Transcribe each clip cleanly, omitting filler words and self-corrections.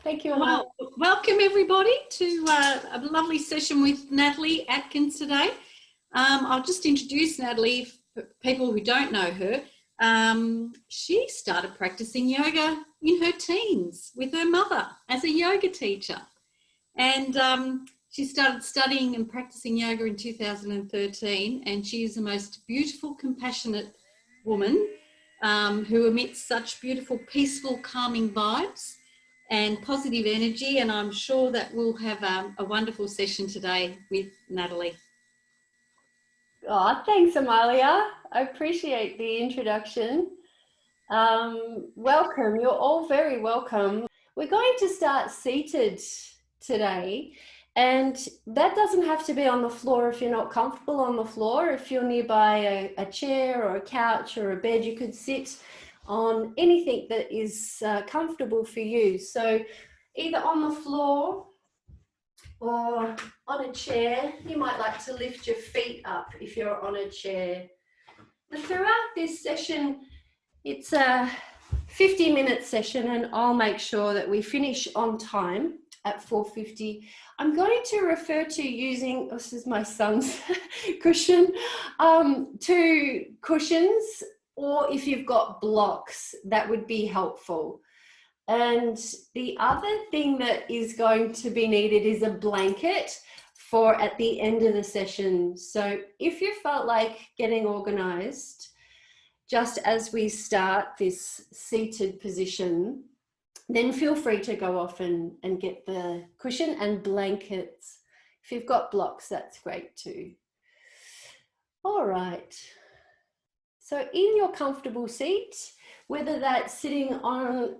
Thank you, Amanda. Well, welcome everybody to a lovely session with Natalie Atkins today. I'll just introduce Natalie for people who don't know her. She started practicing yoga in her teens with her mother as a yoga teacher. And she started studying and practicing yoga in 2013, and she is the most beautiful, compassionate woman who emits such beautiful, peaceful, calming vibes and positive energy, and I'm sure that we'll have a wonderful session today with Natalie. Oh, thanks, Amalia. I appreciate the introduction. Welcome. You're all very welcome. We're going to start seated today, and that doesn't have to be on the floor if you're not comfortable on the floor. If you're nearby a chair or a couch or a bed, you could sit on anything that is comfortable for you. So either on the floor or on a chair. You might like to lift your feet up if you're on a chair. But throughout this session, it's a 50-minute session, and I'll make sure that we finish on time at 4:50. I'm going to refer to using, this is my son's cushion, two cushions, or if you've got blocks, that would be helpful. And the other thing that is going to be needed is a blanket for at the end of the session. So if you felt like getting organized, just as we start this seated position, then feel free to go off and get the cushion and blankets. If you've got blocks, that's great too. All right. So in your comfortable seat, whether that's sitting on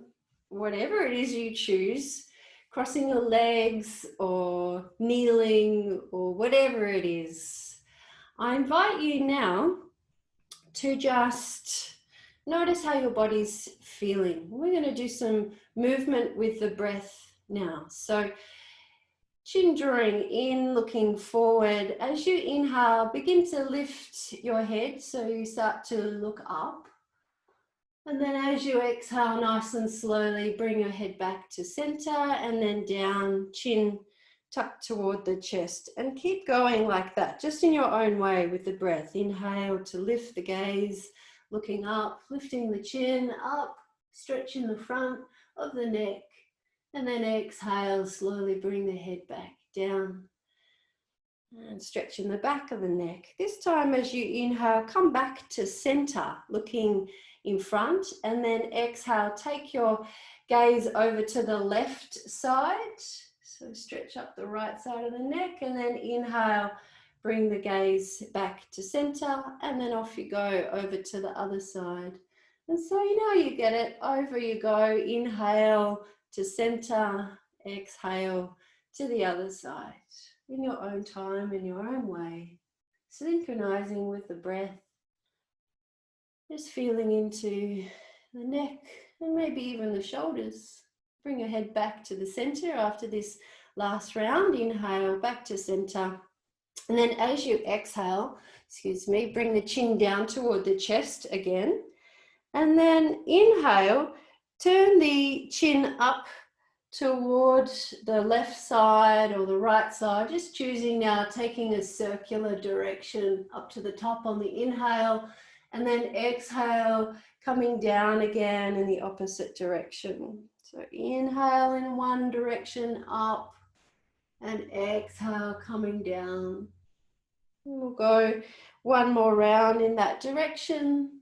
whatever it is you choose, crossing your legs or kneeling or whatever it is, I invite you now to just notice how your body's feeling. We're going to do some movement with the breath now. So chin drawing in, looking forward. As you inhale, begin to lift your head so you start to look up. And then as you exhale, nice and slowly, bring your head back to center and then down, chin tucked toward the chest. And keep going like that, just in your own way with the breath. Inhale to lift the gaze, looking up, lifting the chin up, stretching the front of the neck. And then exhale, slowly bring the head back down and stretching the back of the neck. This time as you inhale, come back to center, looking in front, and then exhale, take your gaze over to the left side. So stretch up the right side of the neck, and then inhale, bring the gaze back to center, and then off you go over to the other side. And so you know you get it, over you go, inhale to center, exhale to the other side, in your own time, in your own way, synchronizing with the breath. Just feeling into the neck and maybe even the shoulders. Bring your head back to the center after this last round. Inhale, back to center. And then as you exhale, bring the chin down toward the chest again. And then inhale, turn the chin up toward the left side or the right side. Just choosing now, taking a circular direction up to the top on the inhale. And then exhale, coming down again in the opposite direction. So inhale in one direction, up, and exhale, coming down. And we'll go one more round in that direction.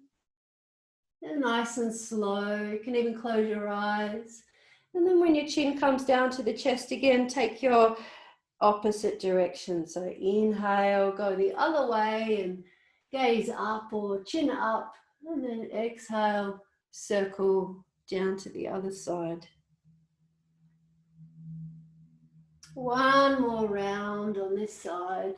And nice and slow. You can even close your eyes. And then when your chin comes down to the chest again, take your opposite direction. So inhale, go the other way and gaze up or chin up, and then exhale, circle down to the other side. One more round on this side.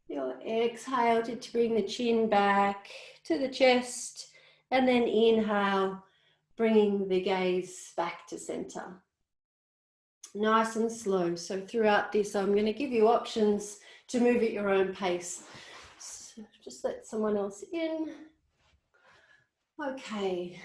Your exhale to bring the chin back to the chest, and then inhale, bringing the gaze back to center. Nice and slow. So throughout this, I'm going to give you options to move at your own pace. Just let someone else in. Okay.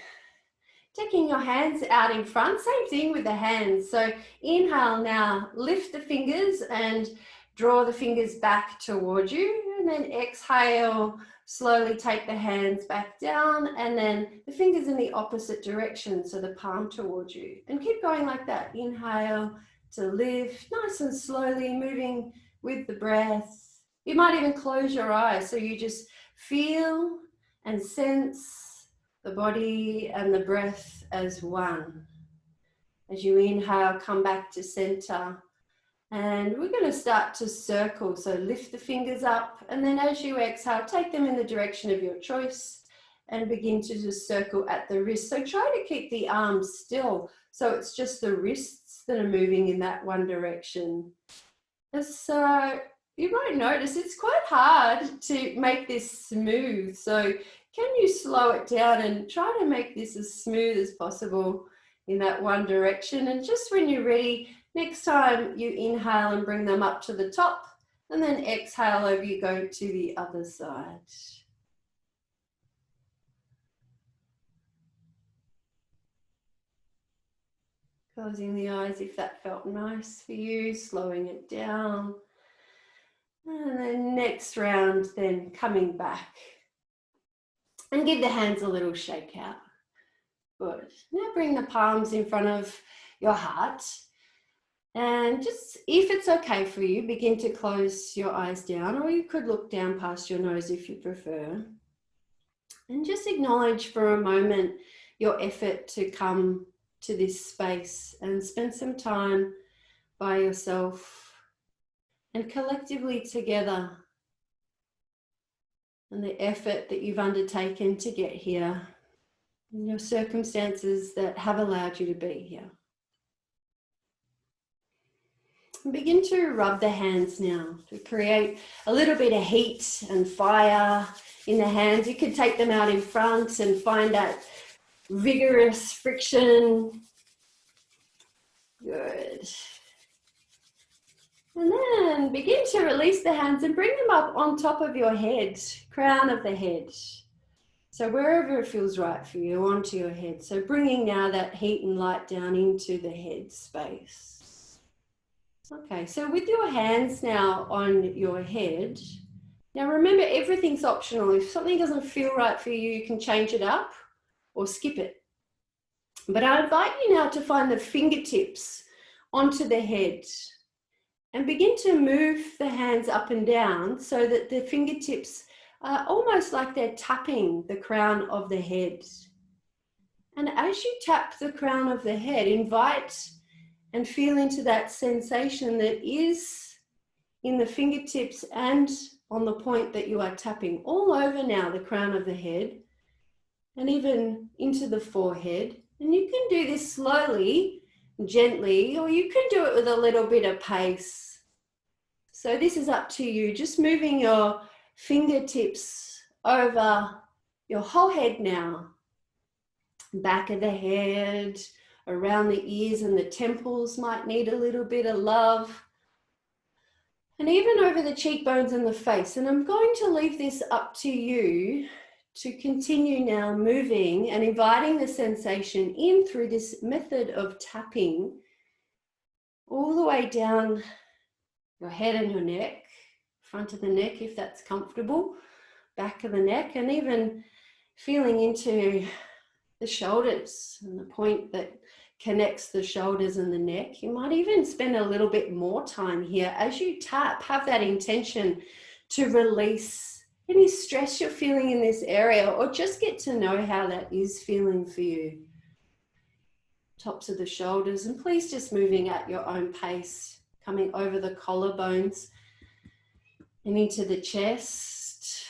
taking your hands out in front, same thing with the hands. So inhale now, lift the fingers and draw the fingers back towards you, and then exhale, slowly take the hands back down, and then the fingers in the opposite direction, so the palm towards you. And keep going like that. Inhale to lift, nice and slowly, moving with the breath. You might even close your eyes, so you just feel and sense the body and the breath as one. As you inhale, come back to center. And we're going to start to circle. So lift the fingers up, and then as you exhale, take them in the direction of your choice and begin to just circle at the wrist. So try to keep the arms still, so it's just the wrists that are moving in that one direction. So you might notice it's quite hard to make this smooth. So can you slow it down and try to make this as smooth as possible in that one direction? And just when you're ready, next time you inhale and bring them up to the top, and then exhale over you go to the other side. Closing the eyes if that felt nice for you, slowing it down. And then next round, then coming back. And give the hands a little shake out. Good. Now bring the palms in front of your heart. And just, if it's okay for you, begin to close your eyes down, or you could look down past your nose if you prefer. And just acknowledge for a moment your effort to come to this space and spend some time by yourself and collectively together, and the effort that you've undertaken to get here and your circumstances that have allowed you to be here. And begin to rub the hands now to create a little bit of heat and fire in the hands. You could take them out in front and find that vigorous friction. Good. And then begin to release the hands and bring them up on top of your head, crown of the head. So wherever it feels right for you, onto your head. So bringing now that heat and light down into the head space. Okay, so with your hands now on your head, now remember everything's optional. If something doesn't feel right for you, you can change it up or skip it. But I invite you now to find the fingertips onto the head and begin to move the hands up and down so that the fingertips are almost like they're tapping the crown of the head. And as you tap the crown of the head, invite and feel into that sensation that is in the fingertips and on the point that you are tapping all over now the crown of the head and even into the forehead. And you can do this slowly, gently, or you can do it with a little bit of pace. So this is up to you, just moving your fingertips over your whole head now. Back of the head, around the ears and the temples might need a little bit of love. And even over the cheekbones and the face. And I'm going to leave this up to you to continue now moving and inviting the sensation in through this method of tapping all the way down your head and your neck, front of the neck if that's comfortable, back of the neck, and even feeling into the shoulders and the point that connects the shoulders and the neck. You might even spend a little bit more time here as you tap. Have that intention to release any stress you're feeling in this area, or just get to know how that is feeling for you. Tops of the shoulders, and please just moving at your own pace, coming over the collarbones and into the chest.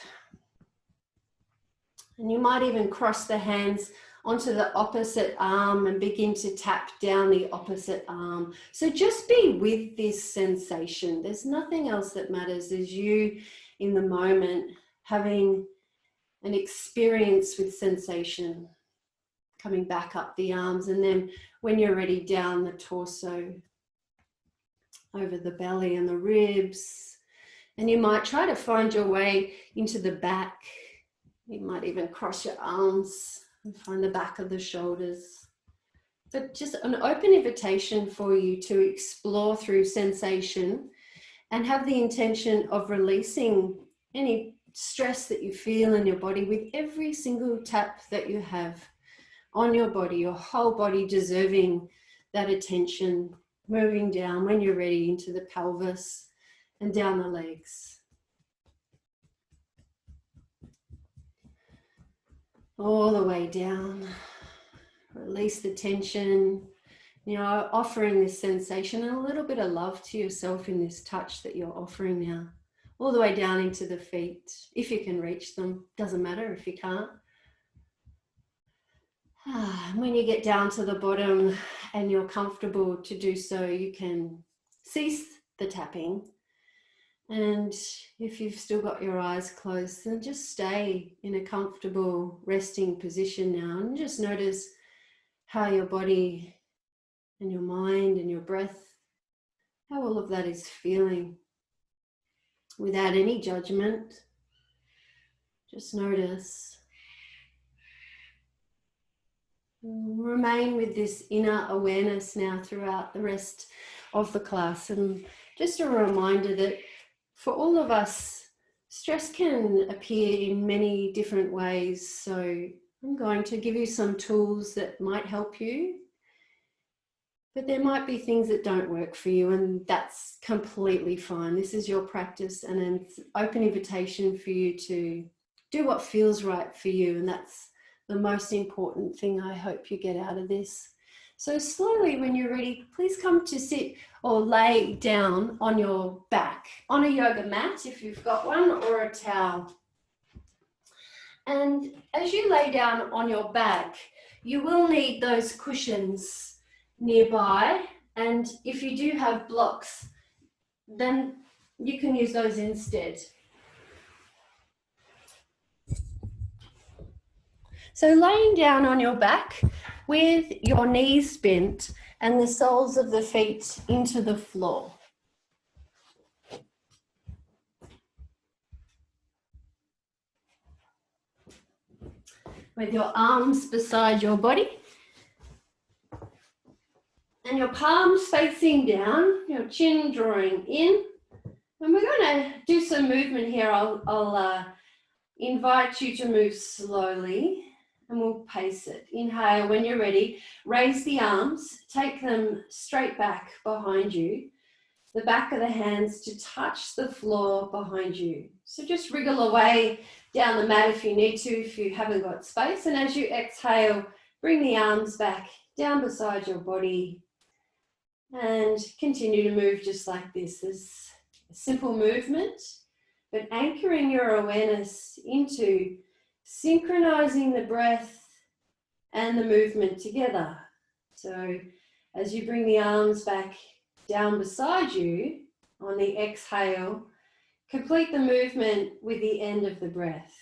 And you might even cross the hands onto the opposite arm and begin to tap down the opposite arm. So just be with this sensation. There's nothing else that matters. There's you in the moment having an experience with sensation, coming back up the arms, and then when you're ready, down the torso, over the belly and the ribs. And you might try to find your way into the back. You might even cross your arms and find the back of the shoulders. But just an open invitation for you to explore through sensation and have the intention of releasing any stress that you feel in your body with every single tap that you have on your body, your whole body deserving that attention, moving down when you're ready into the pelvis and down the legs. All the way down. Release the tension, you know, offering this sensation and a little bit of love to yourself in this touch that you're offering now. All the way down into the feet, if you can reach them. Doesn't matter if you can't. When you get down to the bottom and you're comfortable to do so, you can cease the tapping. And if you've still got your eyes closed, then just stay in a comfortable resting position now and just notice how your body and your mind and your breath, how all of that is feeling without any judgment. Just notice. Remain with this inner awareness now throughout the rest of the class. And just a reminder that for all of us, stress can appear in many different ways. So I'm going to give you some tools that might help you. But there might be things that don't work for you, and that's completely fine. This is your practice and an open invitation for you to do what feels right for you. And that's the most important thing I hope you get out of this. So slowly, when you're ready, please come to sit or lay down on your back, on a yoga mat if you've got one, or a towel. And as you lay down on your back, you will need those cushions nearby. And if you do have blocks, then you can use those instead. So laying down on your back with your knees bent and the soles of the feet into the floor. With your arms beside your body and your palms facing down, your chin drawing in. And we're going to do some movement here. I'll invite you to move slowly. And we'll pace it. Inhale when you're ready. Raise the arms. Take them straight back behind you. The back of the hands to touch the floor behind you. So just wriggle away down the mat if you need to, if you haven't got space. And as you exhale, bring the arms back down beside your body. And continue to move just like this. This simple movement, but anchoring your awareness into synchronizing the breath and the movement together. So as you bring the arms back down beside you on the exhale, complete the movement with the end of the breath.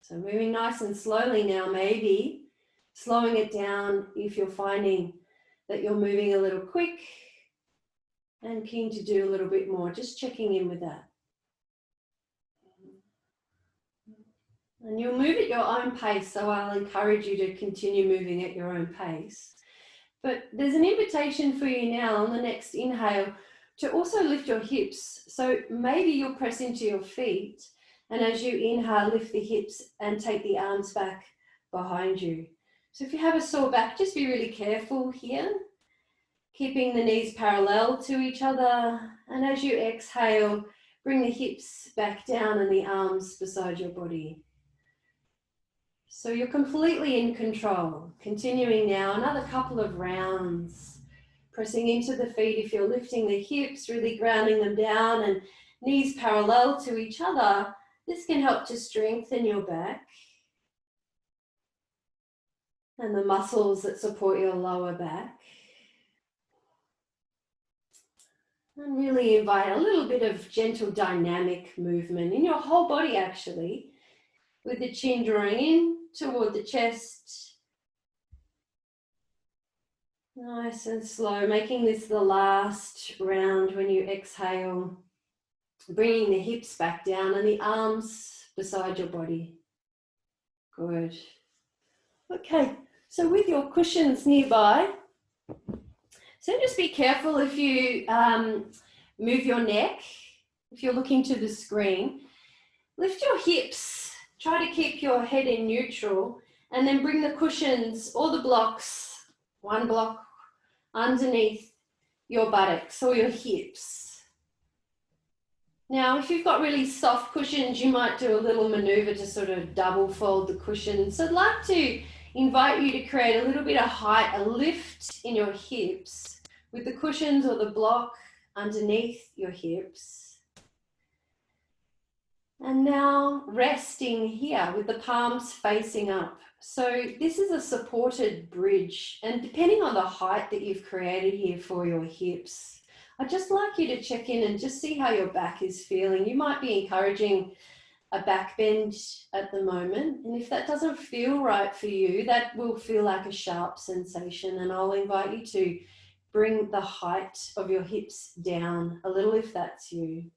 So moving nice and slowly now, maybe slowing it down if you're finding that you're moving a little quick and keen to do a little bit more, just checking in with that. And you'll move at your own pace, so I'll encourage you to continue moving at your own pace. But there's an invitation for you now on the next inhale to also lift your hips. So maybe you'll press into your feet, and as you inhale, lift the hips and take the arms back behind you. So if you have a sore back, just be really careful here, keeping the knees parallel to each other. And as you exhale, bring the hips back down and the arms beside your body. So you're completely in control. Continuing now, another couple of rounds. Pressing into the feet if you're lifting the hips, really grounding them down and knees parallel to each other. This can help to strengthen your back and the muscles that support your lower back. And really invite a little bit of gentle dynamic movement in your whole body actually, with the chin drawing in toward the chest. Nice and slow, making this the last round when you exhale, bringing the hips back down and the arms beside your body. Good. Okay, so with your cushions nearby, so just be careful if you move your neck, if you're looking to the screen. Lift your hips, try to keep your head in neutral, and then bring the cushions or the blocks, one block underneath your buttocks or your hips. Now, if you've got really soft cushions, you might do a little maneuver to sort of double fold the cushions. So I'd like to invite you to create a little bit of height, a lift in your hips with the cushions or the block underneath your hips. And now resting here with the palms facing up. So this is a supported bridge, and depending on the height that you've created here for your hips, I'd just like you to check in and just see how your back is feeling. You might be encouraging a back bend at the moment, and if that doesn't feel right for you, that will feel like a sharp sensation, and I'll invite you to bring the height of your hips down a little if that's you.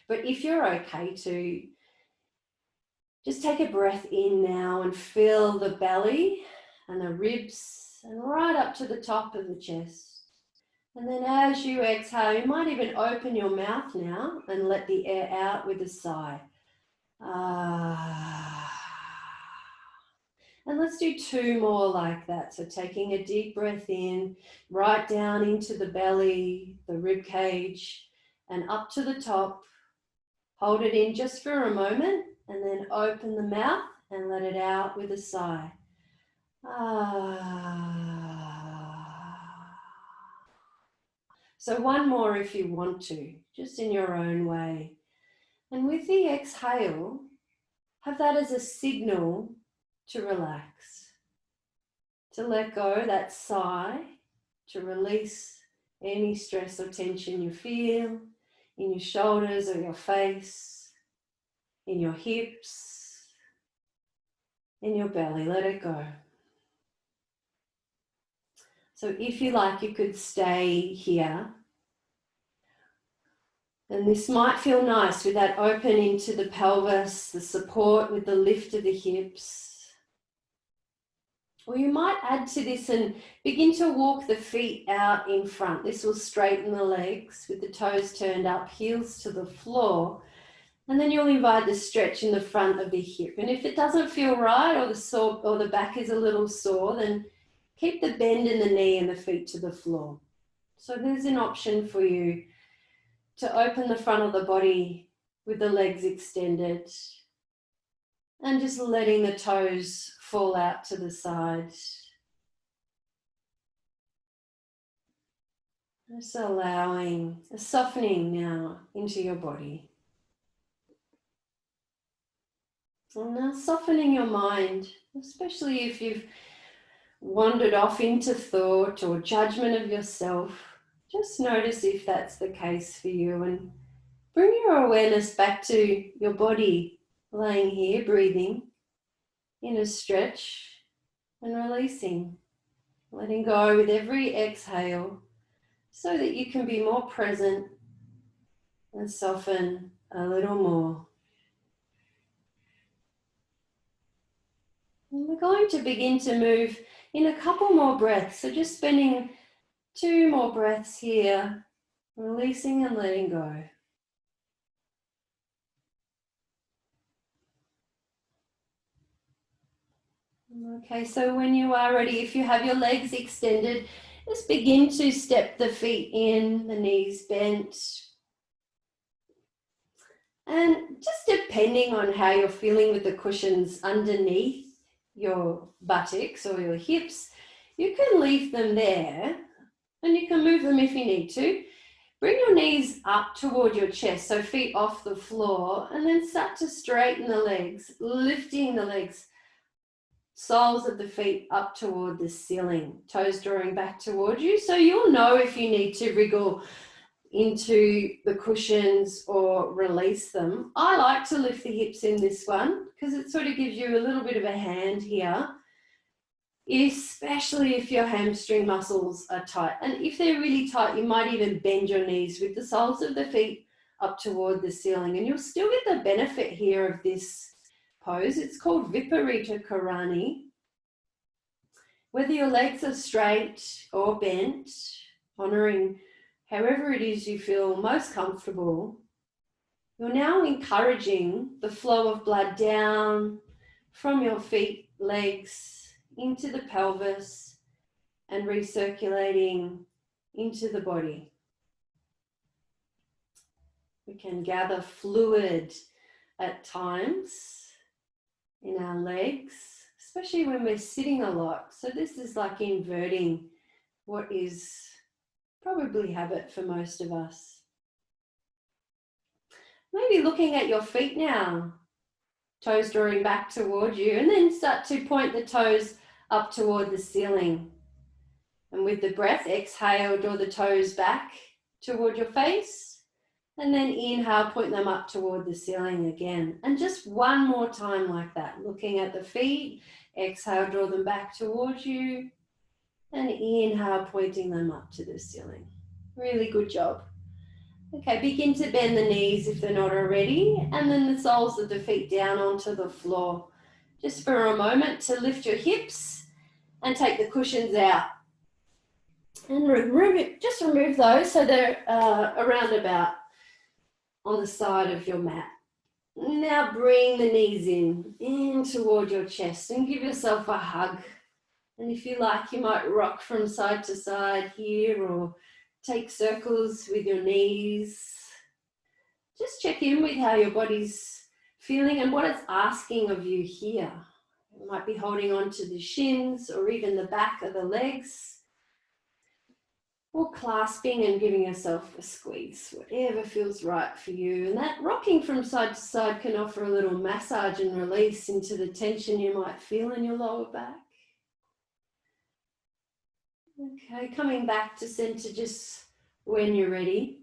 But if you're okay to, just take a breath in now and feel the belly and the ribs and right up to the top of the chest. And then as you exhale, you might even open your mouth now and let the air out with a sigh. And let's do 2 more like that. So taking a deep breath in, right down into the belly, the rib cage, and up to the top. Hold it in just for a moment and then open the mouth and let it out with a sigh. So 1 more if you want to, just in your own way. And with the exhale, have that as a signal to relax, to let go, that sigh, to release any stress or tension you feel in your shoulders or your face, in your hips, in your belly. Let it go. So if you like, you could stay here. And this might feel nice with that open into the pelvis, the support with the lift of the hips. Or you might add to this and begin to walk the feet out in front. This will straighten the legs with the toes turned up, heels to the floor. And then you'll invite the stretch in the front of the hip. And if it doesn't feel right or the back is a little sore, then keep the bend in the knee and the feet to the floor. So there's an option for you to open the front of the body with the legs extended and just letting the toes fall out to the side. Just allowing a softening now into your body. And now softening your mind, especially if you've wandered off into thought or judgment of yourself. Just notice if that's the case for you and bring your awareness back to your body, laying here, breathing in a stretch and releasing, letting go with every exhale so that you can be more present and soften a little more. And we're going to begin to move in a couple more breaths. So just spending 2 more breaths here, releasing and letting go. Okay, so when you are ready, if you have your legs extended, just begin to step the feet in, the knees bent. And just depending on how you're feeling with the cushions underneath your buttocks or your hips, you can leave them there and you can move them if you need to. Bring your knees up toward your chest, so feet off the floor, and then start to straighten the legs, lifting the legs, soles of the feet up toward the ceiling, toes drawing back toward you. So you'll know if you need to wriggle into the cushions or release them. I like to lift the hips in this one because it sort of gives you a little bit of a hand here, especially if your hamstring muscles are tight. And if they're really tight, you might even bend your knees with the soles of the feet up toward the ceiling, and you'll still get the benefit here of this pose. It's called Viparita Karani, Whether your legs are straight or bent, honoring however it is you feel most comfortable, you're now encouraging the flow of blood down from your feet, legs, into the pelvis and recirculating into the body. We can gather fluid at times in our legs, especially when we're sitting a lot. So this is like inverting what is probably habit for most of us. Maybe looking at your feet now, toes drawing back toward you, and then start to point the toes up toward the ceiling. And with the breath, exhale, draw the toes back toward your face, and then inhale, point them up toward the ceiling again. And just one more time like that, looking at the feet, exhale, draw them back towards you, and inhale, pointing them up to the ceiling. Really good job. Okay, begin to bend the knees if they're not already, and then the soles of the feet down onto the floor. Just for a moment to lift your hips and take the cushions out. And just remove those so they're around about on the side of your mat. Now bring the knees in toward your chest and give yourself a hug. And if you like, you might rock from side to side here or take circles with your knees. Just check in with how your body's feeling and what it's asking of you here. You might be holding on to the shins or even the back of the legs, or clasping and giving yourself a squeeze, whatever feels right for you. And that rocking from side to side can offer a little massage and release into the tension you might feel in your lower back. Okay, coming back to center just when you're ready.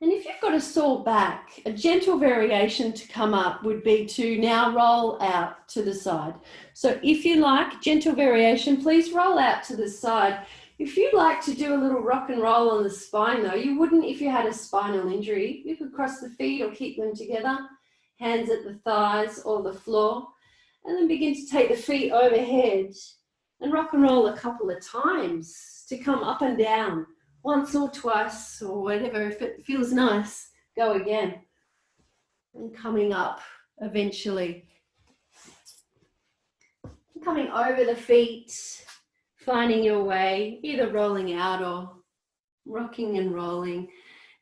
And if you've got a sore back, a gentle variation to come up would be to now roll out to the side. So if you like, gentle variation, please roll out to the side. If you'd like to do a little rock and roll on the spine though, you wouldn't if you had a spinal injury. You could cross the feet or keep them together, hands at the thighs or the floor, and then begin to take the feet overhead and rock and roll a couple of times to come up and down, once or twice or whatever. If it feels nice, go again. And coming up eventually. Coming over the feet, finding your way, either rolling out or rocking and rolling,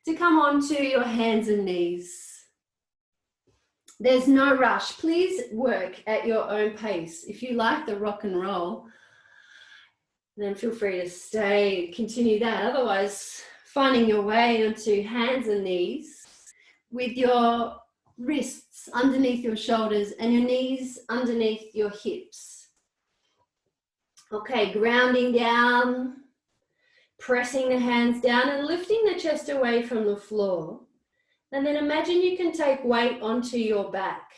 to come onto your hands and knees. There's no rush. Please work at your own pace. If you like the rock and roll, then feel free to stay, continue that. Otherwise, finding your way onto hands and knees with your wrists underneath your shoulders and your knees underneath your hips. Okay, grounding down, pressing the hands down and lifting the chest away from the floor. And then imagine you can take weight onto your back.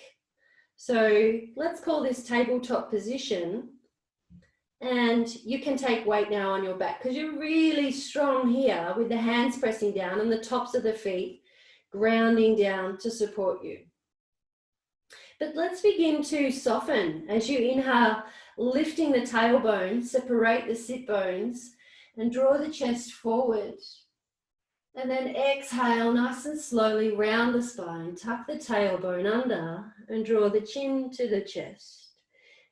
So let's call this tabletop position. And you can take weight now on your back because you're really strong here with the hands pressing down and the tops of the feet grounding down to support you. But let's begin to soften as you inhale, lifting the tailbone, separate the sit bones and draw the chest forward. And then exhale nice and slowly round the spine, tuck the tailbone under and draw the chin to the chest.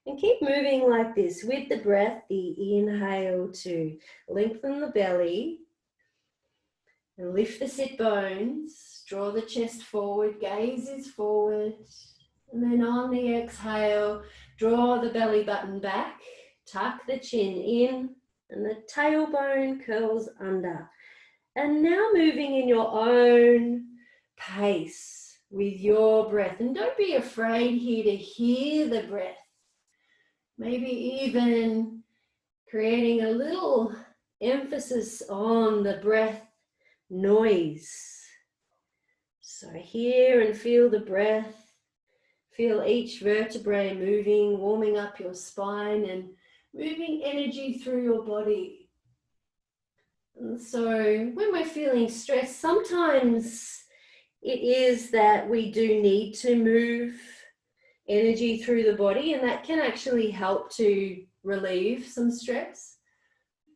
And keep moving like this with the breath, the inhale to lengthen the belly and lift the sit bones, draw the chest forward, gaze is forward. And then on the exhale, draw the belly button back, tuck the chin in and the tailbone curls under. And now moving in your own pace with your breath. And don't be afraid here to hear the breath. Maybe even creating a little emphasis on the breath noise. So hear and feel the breath. Feel each vertebrae moving, warming up your spine and moving energy through your body. And so when we're feeling stressed, sometimes it is that we do need to move energy through the body, and that can actually help to relieve some stress.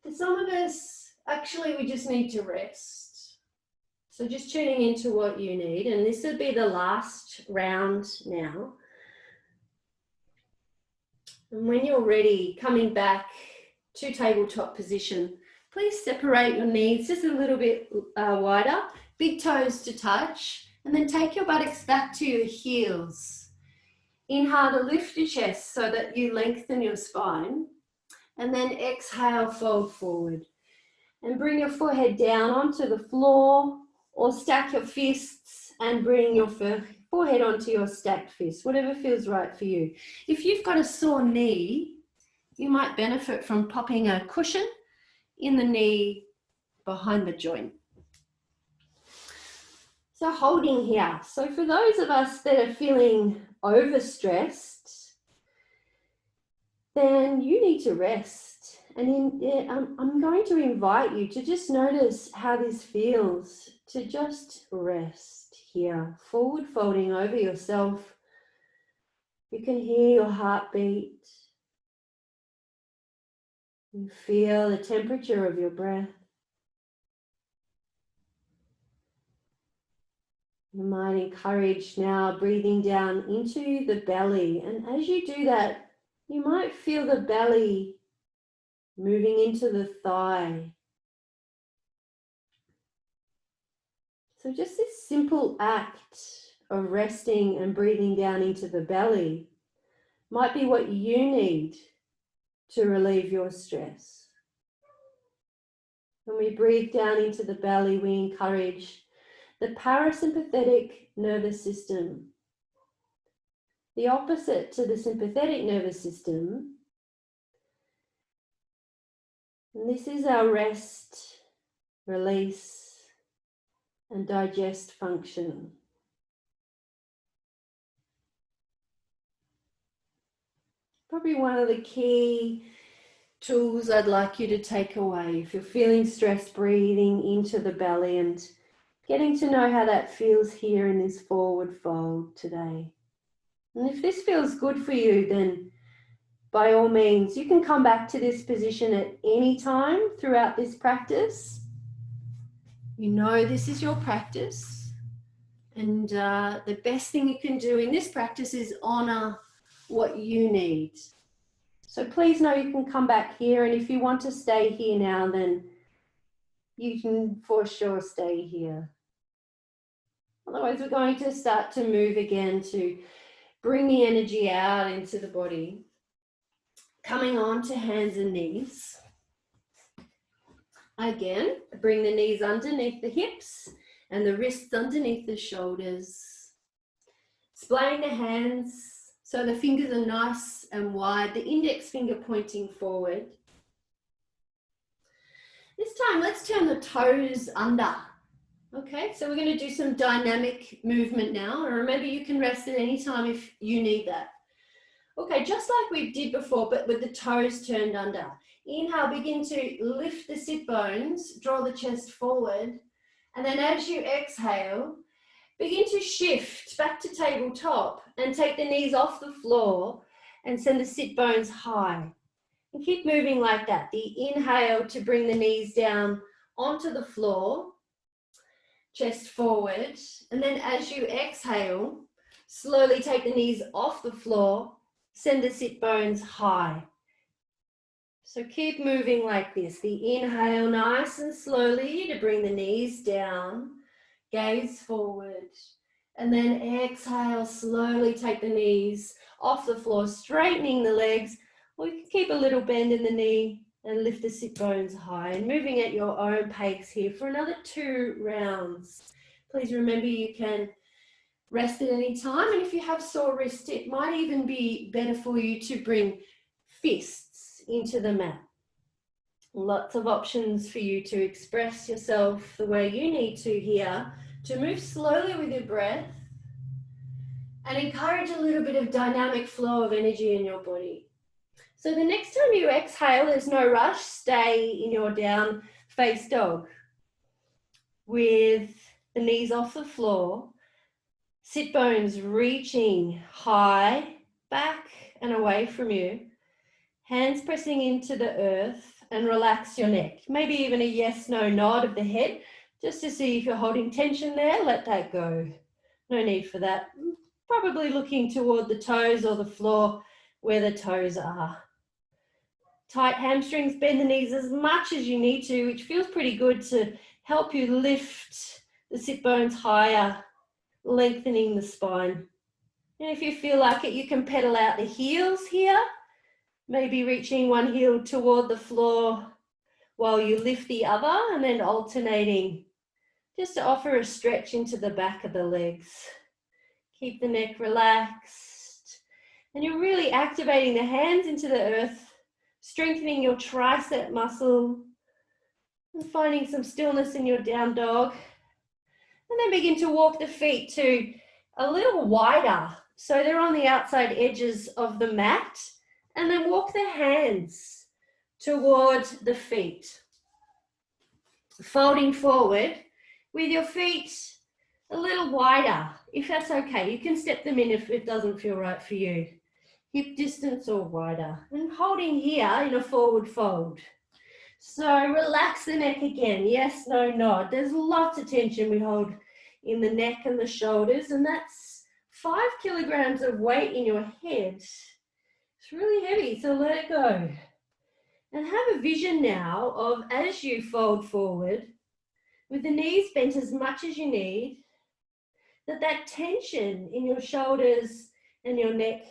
For some of us, actually, we just need to rest. So just tuning into what you need, and this would be the last round now. And when you're ready, coming back to tabletop position, please separate your knees just a little bit wider, big toes to touch, and then take your buttocks back to your heels. Inhale to lift your chest so that you lengthen your spine, and then exhale, fold forward. And bring your forehead down onto the floor, or stack your fists and bring your forehead onto your stacked fist, whatever feels right for you. If you've got a sore knee, you might benefit from popping a cushion in the knee behind the joint. So holding here. So for those of us that are feeling overstressed, then you need to rest. And I'm going to invite you to just notice how this feels, to just rest here, forward folding over yourself. You can hear your heartbeat. You feel the temperature of your breath. You might encourage now breathing down into the belly. And as you do that, you might feel the belly moving into the thigh. So just this simple act of resting and breathing down into the belly might be what you need to relieve your stress. When we breathe down into the belly, we encourage the parasympathetic nervous system. The opposite to the sympathetic nervous system. And this is our rest, release, and digest function. Probably one of the key tools I'd like you to take away if you're feeling stressed, breathing into the belly and getting to know how that feels here in this forward fold today. And if this feels good for you, then by all means, you can come back to this position at any time throughout this practice. You know this is your practice. And the best thing you can do in this practice is honor what you need. So please know you can come back here. And if you want to stay here now, then you can for sure stay here. Otherwise, we're going to start to move again to bring the energy out into the body. Coming on to hands and knees. Again, bring the knees underneath the hips and the wrists underneath the shoulders. Splaying the hands so the fingers are nice and wide, the index finger pointing forward. This time, let's turn the toes under. Okay, so we're going to do some dynamic movement now. And remember, you can rest at any time if you need that. Okay, just like we did before, but with the toes turned under. Inhale, begin to lift the sit bones, draw the chest forward. And then as you exhale, begin to shift back to tabletop and take the knees off the floor and send the sit bones high. And keep moving like that. The inhale to bring the knees down onto the floor, chest forward. And then as you exhale, slowly take the knees off the floor, send the sit bones high. So keep moving like this. The inhale nice and slowly to bring the knees down, gaze forward. And then exhale, slowly take the knees off the floor, straightening the legs. Or you can keep a little bend in the knee and lift the sit bones high. And moving at your own pace here for another 2 rounds. Please remember you can rest at any time. And if you have sore wrists, it might even be better for you to bring fists into the mat. Lots of options for you to express yourself the way you need to here, to move slowly with your breath and encourage a little bit of dynamic flow of energy in your body. So the next time you exhale, there's no rush, stay in your down face dog with the knees off the floor, sit bones reaching high, back and away from you. Hands pressing into the earth, and relax your neck. Maybe even a yes, no nod of the head, just to see if you're holding tension there. Let that go. No need for that. Probably looking toward the toes or the floor where the toes are. Tight hamstrings, bend the knees as much as you need to, which feels pretty good to help you lift the sit bones higher, lengthening the spine. And if you feel like it, you can pedal out the heels here, maybe reaching one heel toward the floor while you lift the other, and then alternating just to offer a stretch into the back of the legs. Keep the neck relaxed. And you're really activating the hands into the earth, strengthening your tricep muscle, and finding some stillness in your down dog. And then begin to walk the feet to a little wider, so they're on the outside edges of the mat, and then walk the hands toward the feet. Folding forward with your feet a little wider, if that's okay. You can step them in if it doesn't feel right for you. Hip distance or wider. And holding here in a forward fold. So relax the neck again. Yes, no, nod. There's lots of tension we hold in the neck and the shoulders, and that's 5 kilograms of weight in your head. It's really heavy, so let it go. And have a vision now of, as you fold forward, with the knees bent as much as you need, that tension in your shoulders and your neck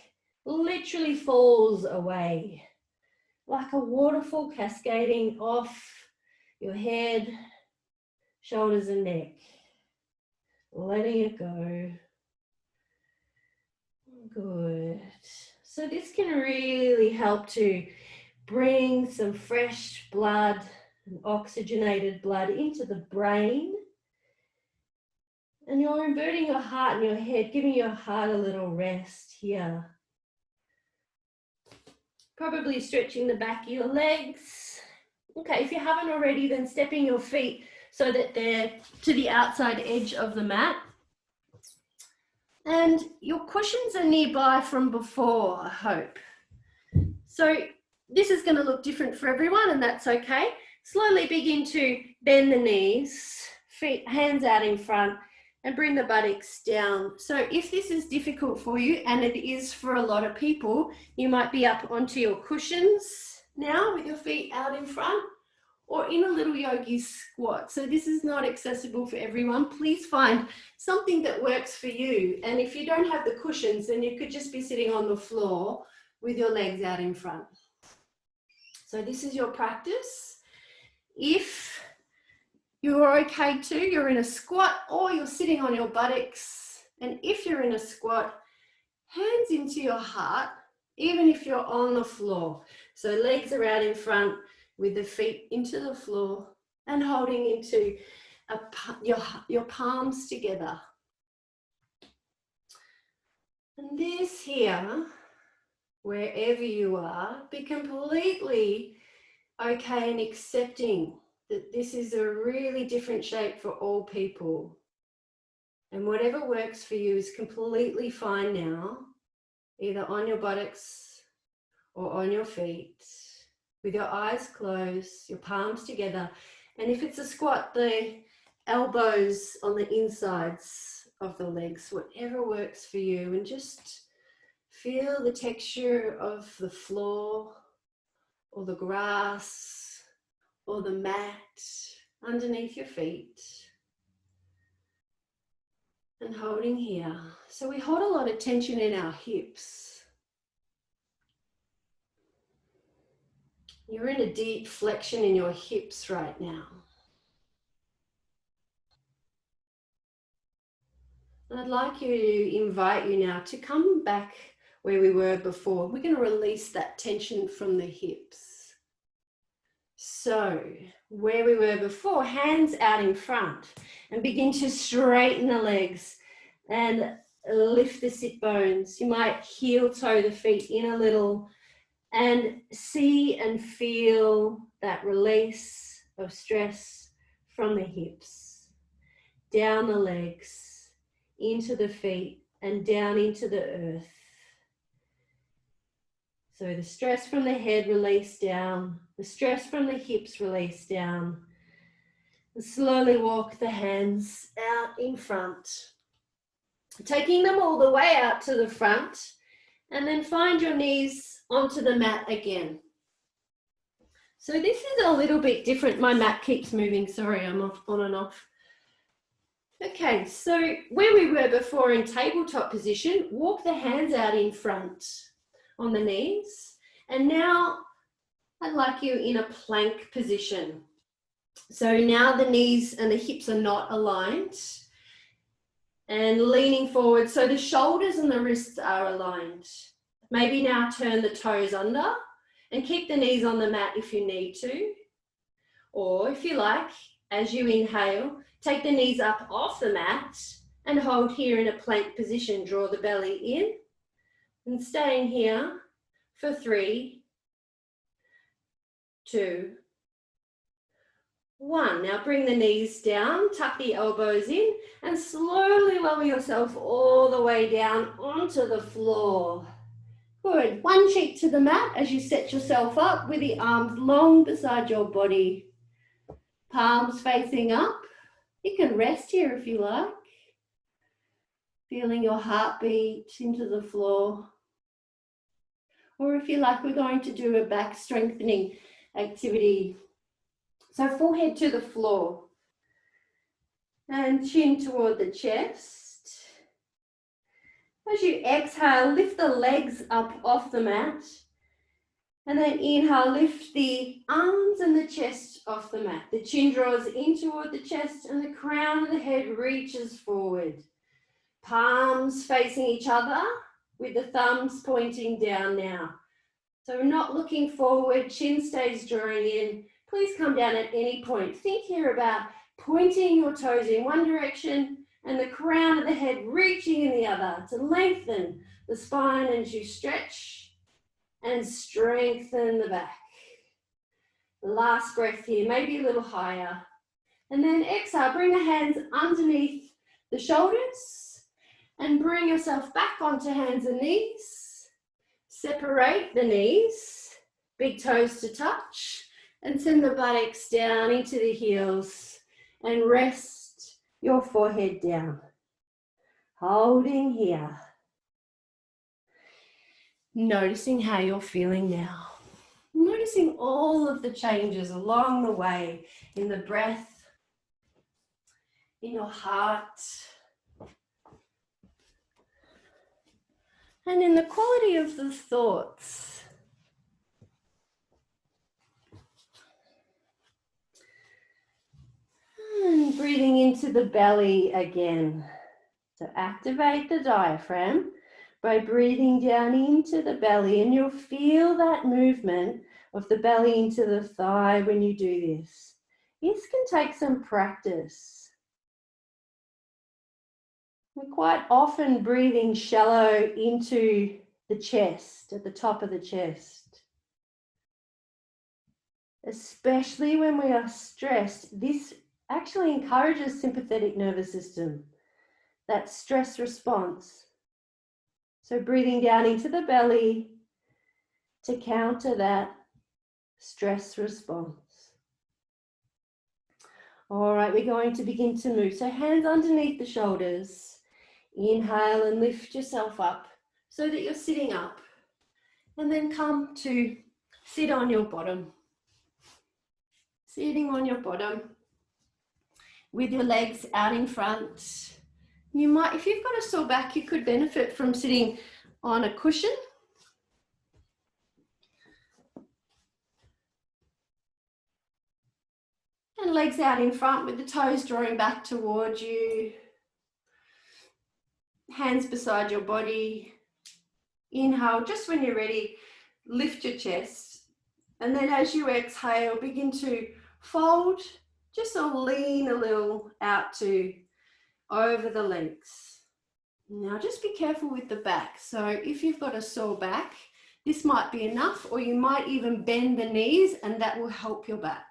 literally falls away, like a waterfall cascading off your head, shoulders and neck. Letting it go. Good. So this can really help to bring some fresh blood and oxygenated blood into the brain. And you're inverting your heart and your head, giving your heart a little rest here. Probably stretching the back of your legs. Okay, if you haven't already, then stepping your feet so that they're to the outside edge of the mat. And your cushions are nearby from before, I hope. So this is going to look different for everyone, and that's okay. Slowly begin to bend the knees, feet, hands out in front, and bring the buttocks down. So if this is difficult for you, and it is for a lot of people, you might be up onto your cushions now with your feet out in front, or in a little yogi squat. So this is not accessible for everyone. Please find something that works for you. And if you don't have the cushions, then you could just be sitting on the floor with your legs out in front. So this is your practice. If you're okay too, you're in a squat or you're sitting on your buttocks. And if you're in a squat, hands into your heart, even if you're on the floor. So legs are out in front with the feet into the floor and holding into your palms together. And this here, wherever you are, be completely okay and accepting that this is a really different shape for all people. And whatever works for you is completely fine now, either on your buttocks or on your feet, with your eyes closed, your palms together. And if it's a squat, the elbows on the insides of the legs, whatever works for you. And just feel the texture of the floor or the grass or the mat underneath your feet. And holding here. So we hold a lot of tension in our hips. You're in a deep flexion in your hips right now. And I'd like to invite you now to come back where we were before. We're going to release that tension from the hips. So where we were before, hands out in front, and begin to straighten the legs and lift the sit bones. You might heel toe the feet in a little and see and feel that release of stress from the hips, down the legs, into the feet, and down into the earth. So the stress from the head release down, the stress from the hips release down. And slowly walk the hands out in front, taking them all the way out to the front, and then find your knees onto the mat again. So this is a little bit different. My mat keeps moving. Sorry, I'm off, on and off. Okay, so where we were before in tabletop position, walk the hands out in front on the knees. And now I'd like you in a plank position. So now the knees and the hips are not aligned and leaning forward. So the shoulders and the wrists are aligned. Maybe now turn the toes under and keep the knees on the mat if you need to. Or if you like, as you inhale, take the knees up off the mat and hold here in a plank position. Draw the belly in and stay in here for 3, 2, 1. Now bring the knees down, tuck the elbows in, and slowly lower yourself all the way down onto the floor. Good. One cheek to the mat as you set yourself up with the arms long beside your body. Palms facing up. You can rest here if you like. Feeling your heartbeat into the floor. Or if you like, we're going to do a back strengthening activity. So forehead to the floor and chin toward the chest. As you exhale, lift the legs up off the mat. And then inhale, lift the arms and the chest off the mat. The chin draws in toward the chest and the crown of the head reaches forward. Palms facing each other with the thumbs pointing down now. So we're not looking forward, chin stays drawing in. Please come down at any point. Think here about pointing your toes in one direction and the crown of the head reaching in the other to lengthen the spine as you stretch and strengthen the back. Last breath here, maybe a little higher. And then exhale, bring the hands underneath the shoulders and bring yourself back onto hands and knees. Separate the knees, big toes to touch, and send the buttocks down into the heels and rest your forehead down. Holding here. Noticing how you're feeling now. Noticing all of the changes along the way in the breath, in your heart, and in the quality of the thoughts. And breathing into the belly again. So activate the diaphragm by breathing down into the belly, and you'll feel that movement of the belly into the thigh when you do this. This can take some practice. We're quite often breathing shallow into the chest, at the top of the chest. Especially when we are stressed, this actually encourages sympathetic nervous system, that stress response. So breathing down into the belly to counter that stress response. All right, we're going to begin to move. So hands underneath the shoulders. Inhale and lift yourself up so that you're sitting up. And then come to sit on your bottom. Sitting on your bottom with your legs out in front. You might, if you've got a sore back, you could benefit from sitting on a cushion. And legs out in front with the toes drawing back towards you. Hands beside your body. Inhale, just when you're ready, lift your chest. And then as you exhale, begin to fold, just lean a little out to over the legs. Now just be careful with the back. So if you've got a sore back, this might be enough, or you might even bend the knees and that will help your back.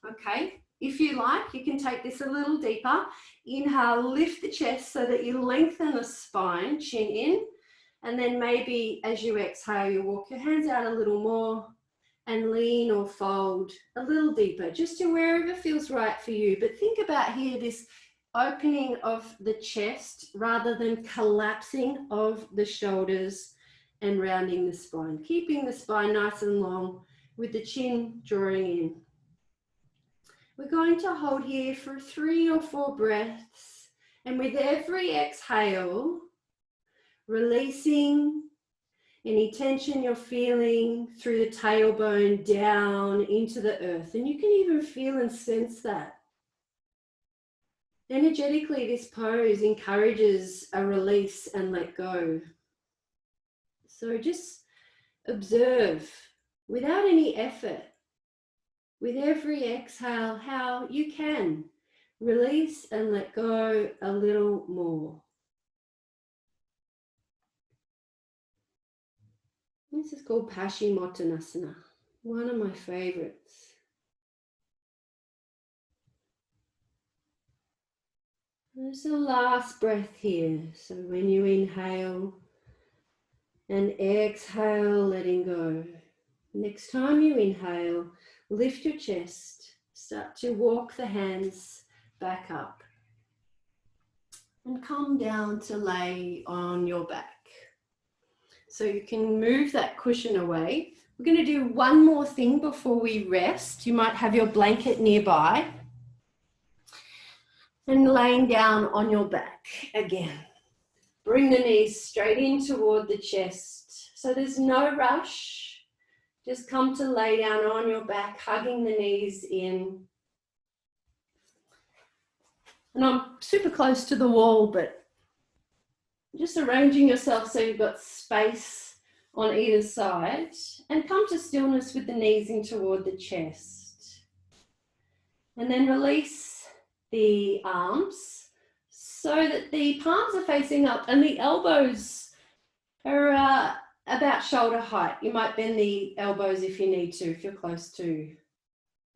Okay, if you like, you can take this a little deeper. Inhale, lift the chest so that you lengthen the spine, chin in, And then maybe as you exhale, you walk your hands out a little more and lean or fold a little deeper, just to wherever feels right for you. But think about here, this opening of the chest rather than collapsing of the shoulders and rounding the spine, keeping the spine nice and long with the chin drawing in. We're going to hold here for 3 or 4 breaths, and with every exhale, releasing any tension you're feeling through the tailbone down into the earth. And you can even feel and sense that. Energetically, this pose encourages a release and let go. So just observe without any effort, with every exhale, how you can release and let go a little more. This is called Paschimottanasana, one of my favorites. There's a last breath here. So when you inhale and exhale, letting go. Next time you inhale, lift your chest, start to walk the hands back up and come down to lay on your back. So you can move that cushion away. We're going to do one more thing before we rest. You might have your blanket nearby. And laying down on your back again. Bring the knees straight in toward the chest. So there's no rush. Just come to lay down on your back, hugging the knees in. And I'm super close to the wall, but just arranging yourself so you've got space on either side. And come to stillness with the knees in toward the chest. And then release the arms so that the palms are facing up and the elbows are about shoulder height. You might bend the elbows if you need to, if you're close to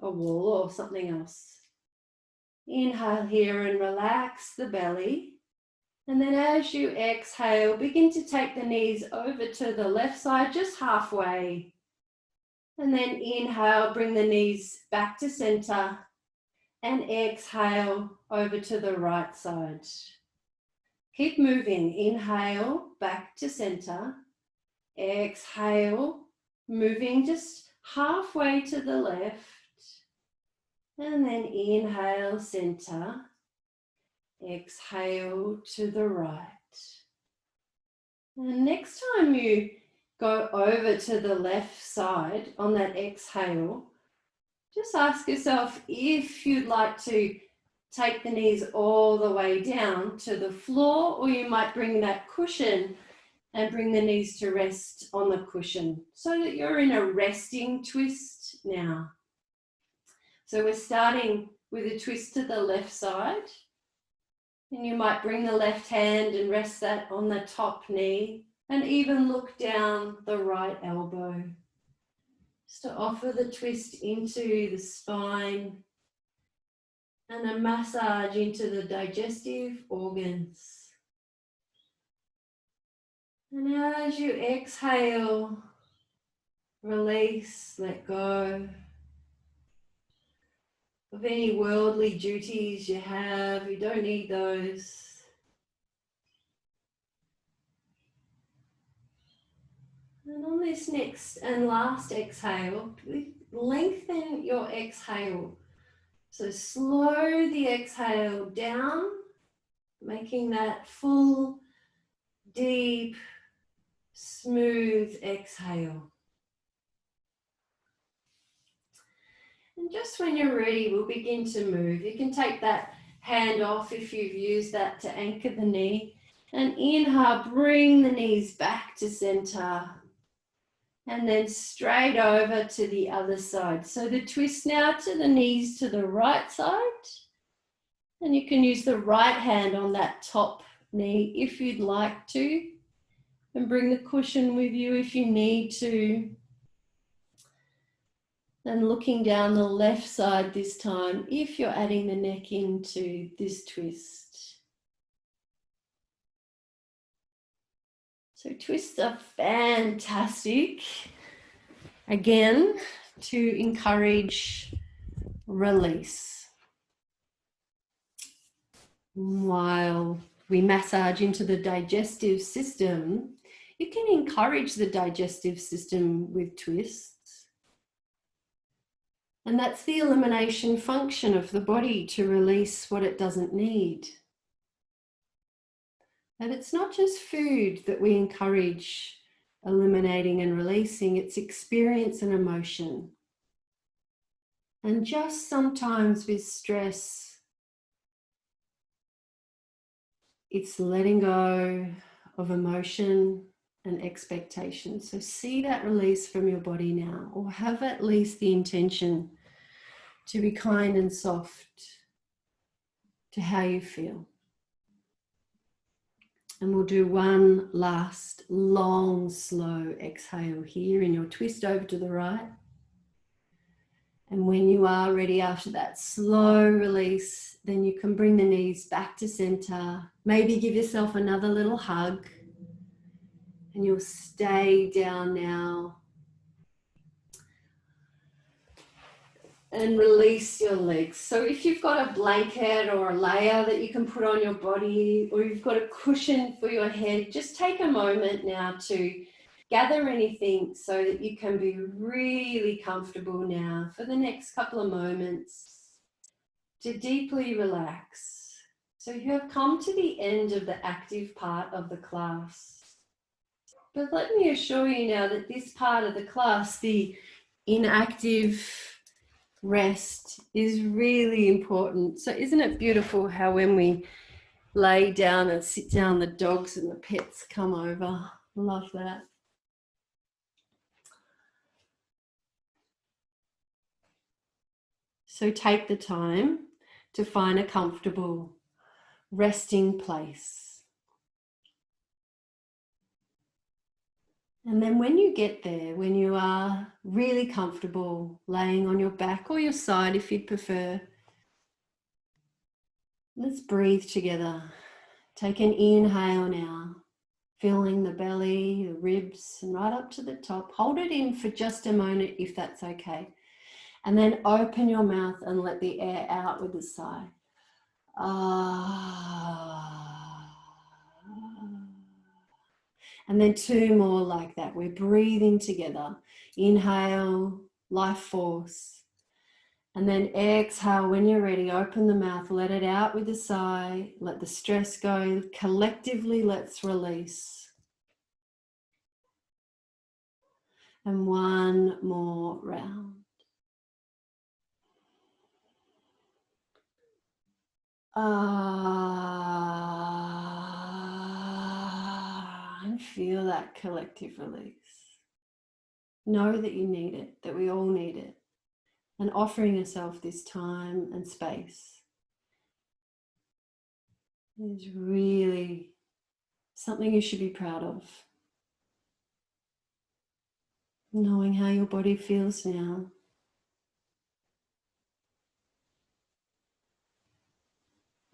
a wall or something else. Inhale here and relax the belly. And then as you exhale, begin to take the knees over to the left side, just halfway. And then inhale, bring the knees back to center. And exhale over to the right side. Keep moving. Inhale, back to center. Exhale, moving just halfway to the left. And then inhale, center. Exhale to the right. And next time you go over to the left side on that exhale, just ask yourself if you'd like to take the knees all the way down to the floor, or you might bring that cushion and bring the knees to rest on the cushion so that you're in a resting twist now. So we're starting with a twist to the left side, and you might bring the left hand and rest that on the top knee and even look down the right elbow. Just to offer the twist into the spine and a massage into the digestive organs. And as you exhale, release, let go of any worldly duties you have. You don't need those. And on this next and last exhale, lengthen your exhale. So slow the exhale down, making that full, deep, smooth exhale. And just when you're ready, we'll begin to move. You can take that hand off if you've used that to anchor the knee. And inhale, bring the knees back to center. And then straight over to the other side. So the twist now to the knees to the right side. And you can use the right hand on that top knee if you'd like to. And bring the cushion with you if you need to. And looking down the left side this time, if you're adding the neck into this twist. So twists are fantastic, again, to encourage release. While we massage into the digestive system, you can encourage the digestive system with twists. And that's the elimination function of the body, to release what it doesn't need. And it's not just food that we encourage eliminating and releasing, it's experience and emotion. And just sometimes with stress, it's letting go of emotion and expectation. So see that release from your body now, or have at least the intention to be kind and soft to how you feel. And we'll do one last long, slow exhale here in your twist over to the right. And when you are ready after that slow release, then you can bring the knees back to center. Maybe give yourself another little hug. And you'll stay down now. And release your legs. So if you've got a blanket or a layer that you can put on your body, or you've got a cushion for your head, just take a moment now to gather anything so that you can be really comfortable now for the next couple of moments to deeply relax. So you have come to the end of the active part of the class. But let me assure you now that this part of the class, the inactive rest, is really important. So isn't it beautiful how when we lay down and sit down, the dogs and the pets come over? Love that. So take the time to find a comfortable resting place. And then when you get there, when you are really comfortable laying on your back or your side if you'd prefer, let's breathe together. Take an inhale now, filling the belly, the ribs, and right up to the top. Hold it in for just a moment if that's okay. And then open your mouth and let the air out with a sigh. And then two more like that. We're breathing together. Inhale, life force. And then exhale when you're ready. Open the mouth, let it out with a sigh. Let the stress go. Collectively, let's release. And one more round. And feel that collective release. Know that you need it, that we all need it. And offering yourself this time and space is really something you should be proud of. Knowing how your body feels now.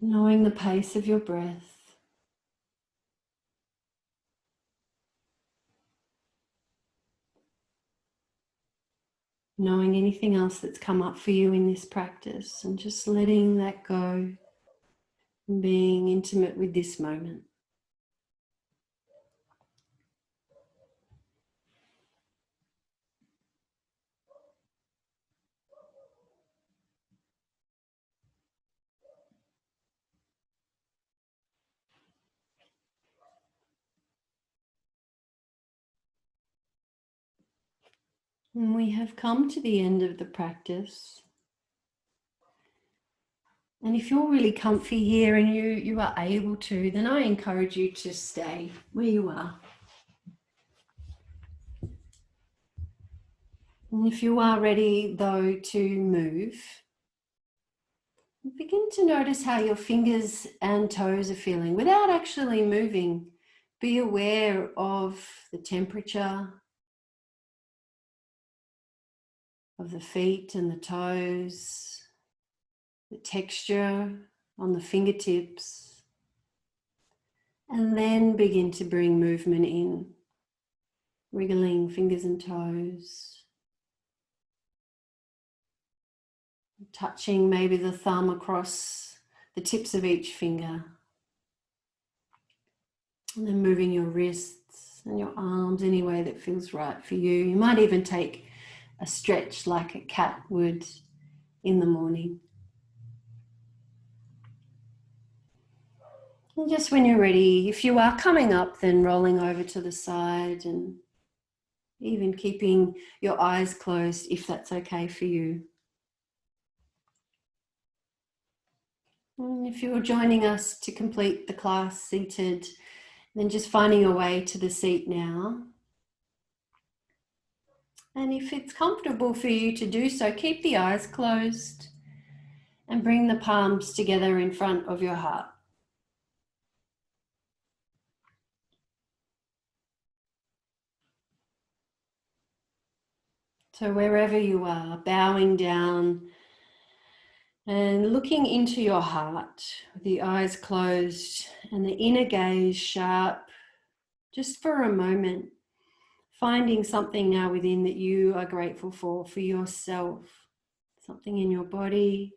Knowing the pace of your breath. Knowing anything else that's come up for you in this practice, and just letting that go and being intimate with this moment. And we have come to the end of the practice. And if you're really comfy here and you are able to, then I encourage you to stay where you are. And if you are ready, though, to move, begin to notice how your fingers and toes are feeling without actually moving. Be aware of the temperature of the feet and the toes, the texture on the fingertips, And then begin to bring movement in, wriggling fingers and toes, touching maybe the thumb across the tips of each finger. And then moving your wrists and your arms any way that feels right for you. You might even take a stretch like a cat would in the morning. And just when you're ready, if you are coming up, then rolling over to the side and even keeping your eyes closed if that's okay for you. And if you're joining us to complete the class seated, then just finding your way to the seat now. And if it's comfortable for you to do so, keep the eyes closed and bring the palms together in front of your heart. So wherever you are, bowing down and looking into your heart with the eyes closed and the inner gaze sharp, just for a moment, finding something now within that you are grateful for yourself, something in your body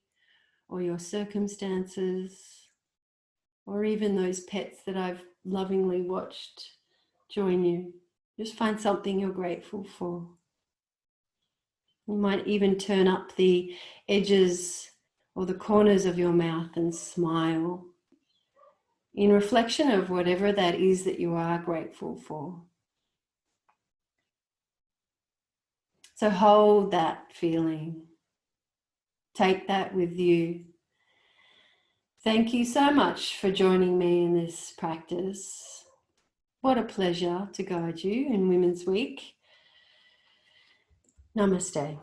or your circumstances, or even those pets that I've lovingly watched join you. Just find something you're grateful for. You might even turn up the edges or the corners of your mouth and smile in reflection of whatever that is that you are grateful for. So hold that feeling. Take that with you. Thank you so much for joining me in this practice. What a pleasure to guide you in Women's Week. Namaste.